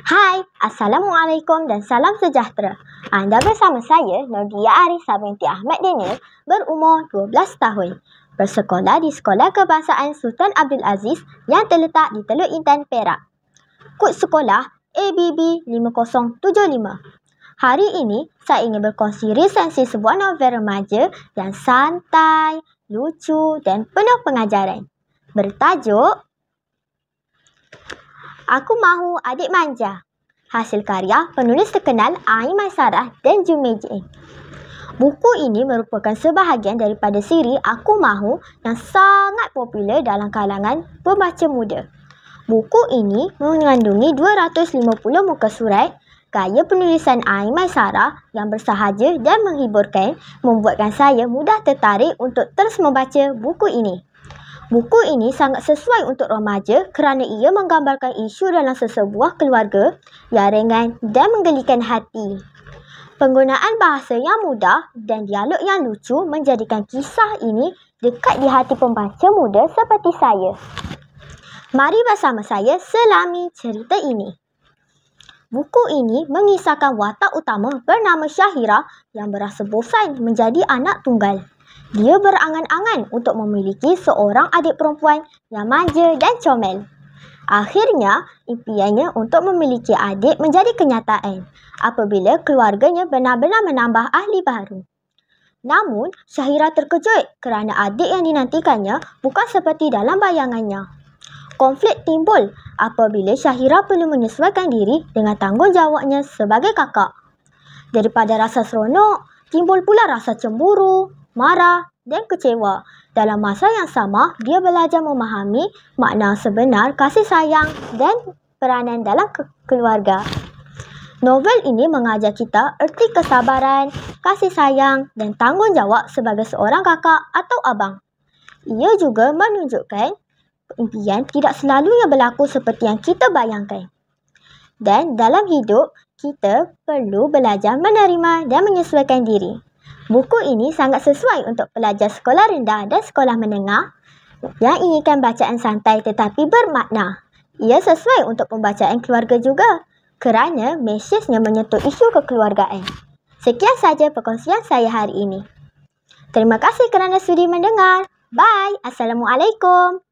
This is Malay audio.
Hai, Assalamualaikum dan salam sejahtera. Anda bersama saya, Nordia Arisa binti Ahmad Daniel, berumur 12 tahun. Bersekolah di Sekolah Kebangsaan Sultan Abdul Aziz yang terletak di Teluk Intan, Perak. Kod sekolah ABB 5075. Hari ini, saya ingin berkongsi resensi sebuah novel remaja yang santai, lucu dan penuh pengajaran. Bertajuk Aku Mahu Adik Manja. Hasil karya penulis terkenal Aimaisarah dan Jumeijin. Buku ini merupakan sebahagian daripada siri Aku Mahu yang sangat popular dalam kalangan pembaca muda. Buku ini mengandungi 250 muka surat. Gaya penulisan Aimaisarah yang bersahaja dan menghiburkan membuatkan saya mudah tertarik untuk terus membaca buku ini. Buku ini sangat sesuai untuk remaja kerana ia menggambarkan isu dalam sesebuah keluarga yang ringan dan menggelikan hati. Penggunaan bahasa yang mudah dan dialog yang lucu menjadikan kisah ini dekat di hati pembaca muda seperti saya. Mari bersama saya selami cerita ini. Buku ini mengisahkan watak utama bernama Syahira yang berasa bosan menjadi anak tunggal. Dia berangan-angan untuk memiliki seorang adik perempuan yang manja dan comel. Akhirnya, impiannya untuk memiliki adik menjadi kenyataan apabila keluarganya benar-benar menambah ahli baru. Namun, Syahira terkejut kerana adik yang dinantikannya bukan seperti dalam bayangannya. Konflik timbul apabila Syahira perlu menyesuaikan diri dengan tanggungjawabnya sebagai kakak. Daripada rasa seronok, timbul pula rasa cemburu, marah dan kecewa. Dalam masa yang sama, dia belajar memahami makna sebenar kasih sayang dan peranan dalam keluarga. Novel ini mengajar kita erti kesabaran, kasih sayang dan tanggungjawab sebagai seorang kakak atau abang. Ia juga menunjukkan impian tidak selalunya berlaku seperti yang kita bayangkan. Dan dalam hidup, kita perlu belajar menerima dan menyesuaikan diri. Buku ini sangat sesuai untuk pelajar sekolah rendah dan sekolah menengah yang inginkan bacaan santai tetapi bermakna. Ia sesuai untuk pembacaan keluarga juga kerana mesejnya menyentuh isu kekeluargaan. Sekian sahaja perkongsian saya hari ini. Terima kasih kerana sudi mendengar. Bye. Assalamualaikum.